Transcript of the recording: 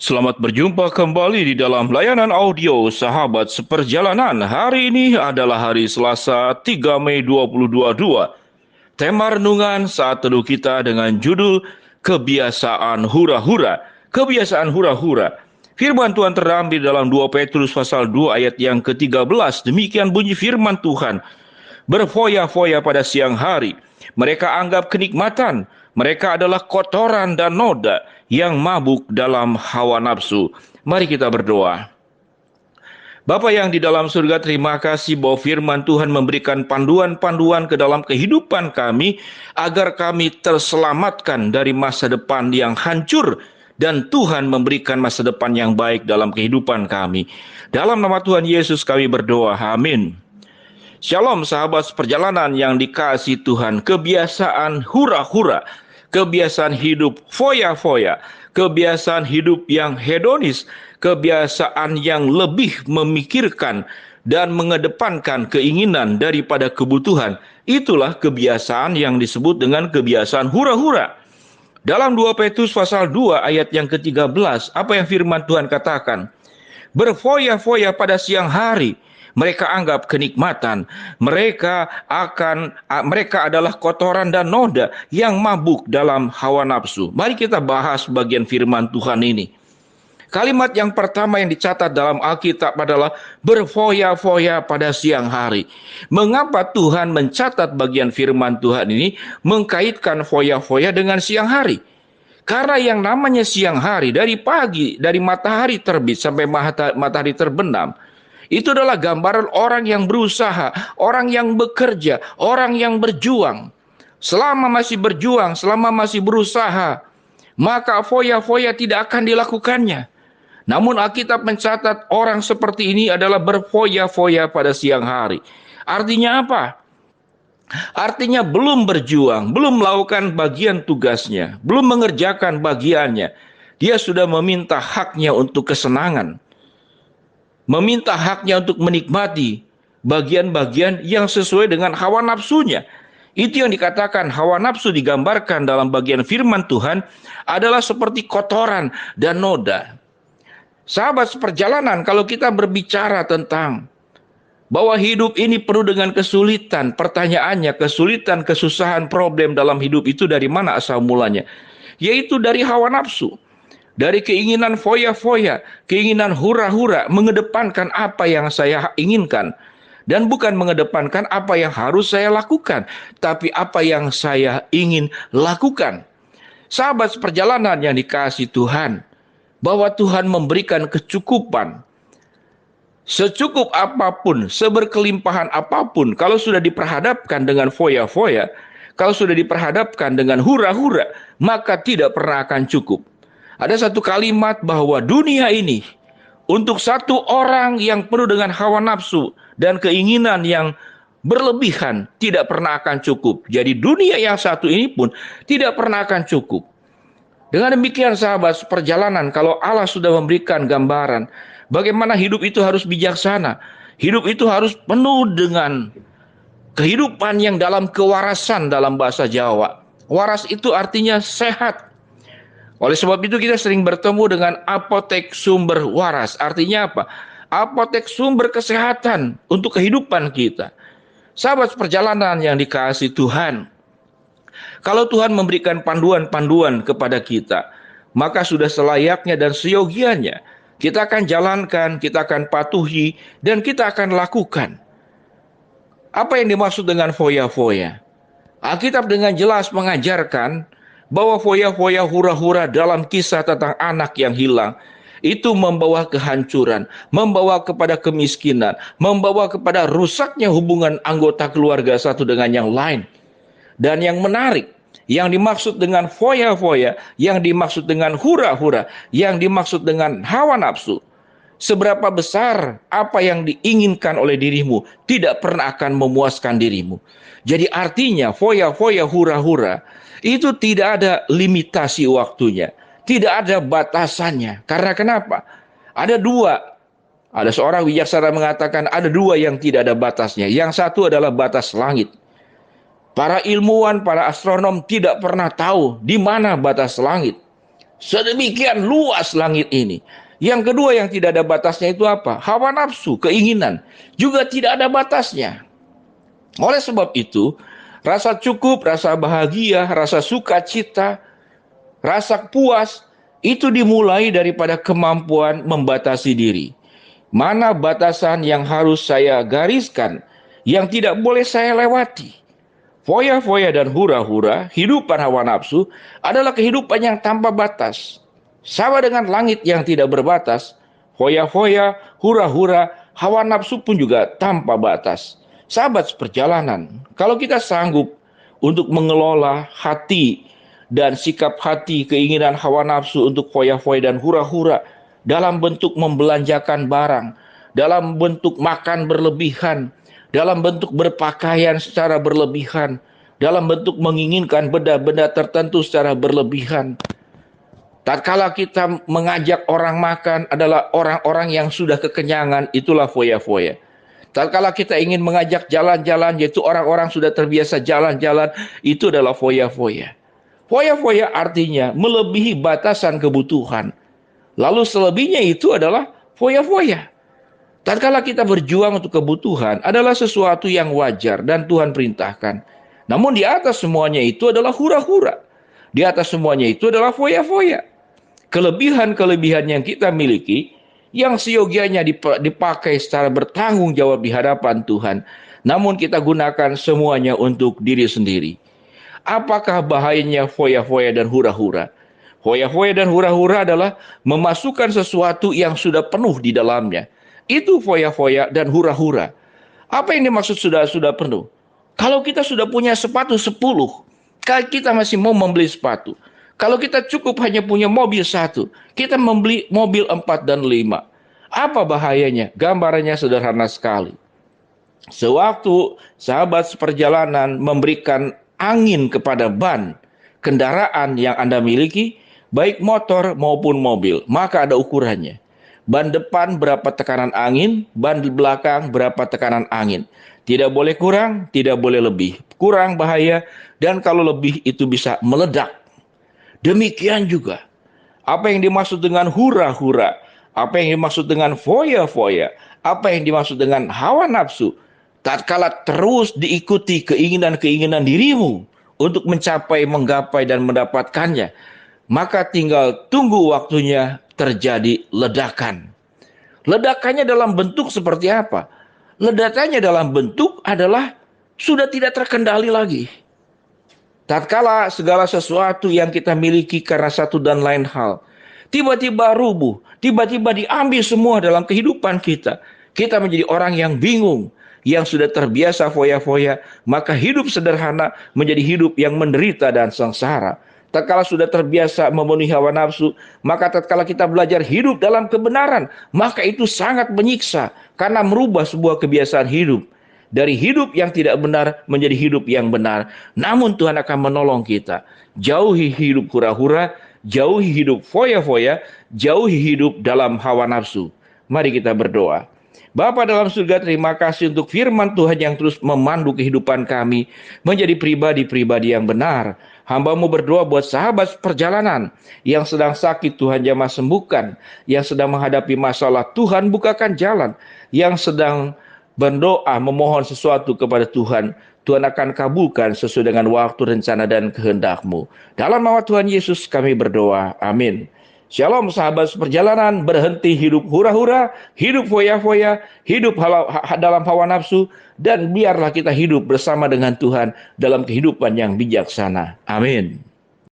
Selamat berjumpa kembali di dalam layanan audio Sahabat Seperjalanan. Hari ini adalah hari Selasa 3 Mei 2022. Tema renungan saat teduh kita dengan judul Kebiasaan Hura-Hura. Kebiasaan hura-hura. Firman Tuhan terambil dalam 2 Petrus pasal 2 ayat yang ke-13. Demikian bunyi firman Tuhan. Berfoya-foya pada siang hari. Mereka anggap kenikmatan. Mereka adalah kotoran dan noda yang mabuk dalam hawa nafsu. Mari kita berdoa. Bapa yang di dalam surga, terima kasih bahwa firman Tuhan memberikan panduan-panduan ke dalam kehidupan kami agar kami terselamatkan dari masa depan yang hancur dan Tuhan memberikan masa depan yang baik dalam kehidupan kami. Dalam nama Tuhan Yesus kami berdoa. Amin. Shalom sahabat seperjalanan yang dikasihi Tuhan. Kebiasaan hura-hura, kebiasaan hidup foya-foya, kebiasaan hidup yang hedonis, kebiasaan yang lebih memikirkan dan mengedepankan keinginan daripada kebutuhan. Itulah kebiasaan yang disebut dengan kebiasaan hura-hura. Dalam 2 Petrus pasal 2 ayat yang ke-13, apa yang firman Tuhan katakan? Berfoya-foya pada siang hari. Mereka anggap kenikmatan. Mereka adalah kotoran dan noda yang mabuk dalam hawa nafsu. Mari kita bahas bagian firman Tuhan ini. Kalimat yang pertama yang dicatat dalam Alkitab adalah berfoya-foya pada siang hari. Mengapa Tuhan mencatat bagian firman Tuhan ini mengkaitkan foya-foya dengan siang hari? Karena yang namanya siang hari, dari pagi, dari matahari terbit sampai matahari terbenam, itu adalah gambaran orang yang berusaha, orang yang bekerja, orang yang berjuang. Selama masih berjuang, selama masih berusaha, maka foya-foya tidak akan dilakukannya. Namun Alkitab mencatat orang seperti ini adalah berfoya-foya pada siang hari. Artinya apa? Artinya belum berjuang, belum melakukan bagian tugasnya, belum mengerjakan bagiannya. Dia sudah meminta haknya untuk kesenangan. Meminta haknya untuk menikmati bagian-bagian yang sesuai dengan hawa nafsunya. Itu yang dikatakan hawa nafsu digambarkan dalam bagian firman Tuhan adalah seperti kotoran dan noda. Sahabat seperjalanan, kalau kita berbicara tentang bahwa hidup ini penuh dengan kesulitan, pertanyaannya kesulitan, kesusahan, problem dalam hidup itu dari mana asal mulanya? Yaitu dari hawa nafsu. Dari keinginan foya-foya, keinginan hura-hura, mengedepankan apa yang saya inginkan. Dan bukan mengedepankan apa yang harus saya lakukan, tapi apa yang saya ingin lakukan. Sahabat seperjalanan yang dikasihi Tuhan, bahwa Tuhan memberikan kecukupan. Secukup apapun, seberkelimpahan apapun, kalau sudah diperhadapkan dengan foya-foya, kalau sudah diperhadapkan dengan hura-hura, maka tidak pernah akan cukup. Ada satu kalimat bahwa dunia ini untuk satu orang yang penuh dengan hawa nafsu dan keinginan yang berlebihan tidak pernah akan cukup. Jadi dunia yang satu ini pun tidak pernah akan cukup. Dengan demikian sahabat seperjalanan, kalau Allah sudah memberikan gambaran bagaimana hidup itu harus bijaksana, hidup itu harus penuh dengan kehidupan yang dalam kewarasan dalam bahasa Jawa. Waras itu artinya sehat. Oleh sebab itu kita sering bertemu dengan apotek sumber waras. Artinya apa? Apotek sumber kesehatan untuk kehidupan kita. Sahabat seperjalanan yang dikasihi Tuhan, kalau Tuhan memberikan panduan-panduan kepada kita, maka sudah selayaknya dan seyogianya kita akan jalankan, kita akan patuhi, dan kita akan lakukan. Apa yang dimaksud dengan foya-foya? Alkitab dengan jelas mengajarkan bahwa foya-foya hura-hura dalam kisah tentang anak yang hilang itu membawa kehancuran, membawa kepada kemiskinan, membawa kepada rusaknya hubungan anggota keluarga satu dengan yang lain. Dan yang menarik, yang dimaksud dengan foya-foya, yang dimaksud dengan hura-hura, yang dimaksud dengan hawa nafsu, seberapa besar apa yang diinginkan oleh dirimu tidak pernah akan memuaskan dirimu. Jadi artinya foya-foya hura-hura itu tidak ada limitasi waktunya, tidak ada batasannya. Karena kenapa? Ada dua. Ada seorang wijaksana mengatakan ada dua yang tidak ada batasnya. Yang satu adalah batas langit. Para ilmuwan, para astronom tidak pernah tahu di mana batas langit. Sedemikian luas langit ini. Yang kedua yang tidak ada batasnya itu apa? Hawa nafsu, keinginan. Juga tidak ada batasnya. Oleh sebab itu, rasa cukup, rasa bahagia, rasa sukacita, rasa puas, itu dimulai daripada kemampuan membatasi diri. Mana batasan yang harus saya gariskan, yang tidak boleh saya lewati. Foya-foya dan hura-hura, hidupan hawa nafsu adalah kehidupan yang tanpa batas. Sama dengan langit yang tidak berbatas, foya-foya, hura-hura, hawa nafsu pun juga tanpa batas. Sahabat seperjalanan, kalau kita sanggup untuk mengelola hati dan sikap hati, keinginan hawa nafsu untuk foya-foya dan hura-hura dalam bentuk membelanjakan barang, dalam bentuk makan berlebihan, dalam bentuk berpakaian secara berlebihan, dalam bentuk menginginkan benda-benda tertentu secara berlebihan. Tatkala kita mengajak orang makan adalah orang-orang yang sudah kekenyangan, itulah foya-foya. Tatkala kita ingin mengajak jalan-jalan, yaitu orang-orang sudah terbiasa jalan-jalan, itu adalah foya-foya. Foya-foya artinya melebihi batasan kebutuhan. Lalu selebihnya itu adalah foya-foya. Tatkala kita berjuang untuk kebutuhan adalah sesuatu yang wajar dan Tuhan perintahkan. Namun di atas semuanya itu adalah hura-hura. Di atas semuanya itu adalah foya-foya. Kelebihan-kelebihan yang kita miliki yang seyogianya dipakai secara bertanggung jawab di hadapan Tuhan, namun kita gunakan semuanya untuk diri sendiri. Apakah bahayanya foya-foya dan hura-hura? Foya-foya dan hura-hura adalah memasukkan sesuatu yang sudah penuh di dalamnya. Itu foya-foya dan hura-hura. Apa yang dimaksud sudah penuh? Kalau kita sudah punya sepatu 10, kita masih mau membeli sepatu. Kalau kita cukup hanya punya mobil 1, kita membeli mobil 4 dan 5. Apa bahayanya? Gambarannya sederhana sekali. Sewaktu sahabat seperjalanan memberikan angin kepada ban kendaraan yang Anda miliki, baik motor maupun mobil, maka ada ukurannya. Ban depan berapa tekanan angin, ban di belakang berapa tekanan angin. Tidak boleh kurang, tidak boleh lebih. Kurang bahaya, dan kalau lebih itu bisa meledak. Demikian juga, apa yang dimaksud dengan hura-hura, apa yang dimaksud dengan foya-foya, apa yang dimaksud dengan hawa nafsu, tatkala terus diikuti keinginan-keinginan dirimu untuk mencapai, menggapai, dan mendapatkannya, maka tinggal tunggu waktunya terjadi ledakan. Ledakannya dalam bentuk seperti apa? Ledakannya dalam bentuk adalah sudah tidak terkendali lagi. Tatkala segala sesuatu yang kita miliki karena satu dan lain hal tiba-tiba rubuh, tiba-tiba diambil semua dalam kehidupan kita, kita menjadi orang yang bingung, yang sudah terbiasa foya-foya, maka hidup sederhana menjadi hidup yang menderita dan sengsara. Tatkala sudah terbiasa memenuhi hawa nafsu, maka tatkala kita belajar hidup dalam kebenaran, maka itu sangat menyiksa karena merubah sebuah kebiasaan hidup. Dari hidup yang tidak benar menjadi hidup yang benar. Namun Tuhan akan menolong kita. Jauhi hidup hura-hura, jauhi hidup foya-foya, jauhi hidup dalam hawa nafsu. Mari kita berdoa. Bapa dalam surga, terima kasih untuk firman Tuhan yang terus memandu kehidupan kami menjadi pribadi-pribadi yang benar. Hamba-Mu berdoa buat sahabat perjalanan yang sedang sakit, Tuhan jamah sembuhkan. Yang sedang menghadapi masalah, Tuhan bukakan jalan. Yang sedang berdoa memohon sesuatu kepada Tuhan, Tuhan akan kabulkan sesuai dengan waktu, rencana, dan kehendak-Mu. Dalam nama Tuhan Yesus kami berdoa. Amin. Shalom sahabat seperjalanan, berhenti hidup hura-hura, hidup foya-foya, hidup dalam hawa nafsu, dan biarlah kita hidup bersama dengan Tuhan dalam kehidupan yang bijaksana. Amin.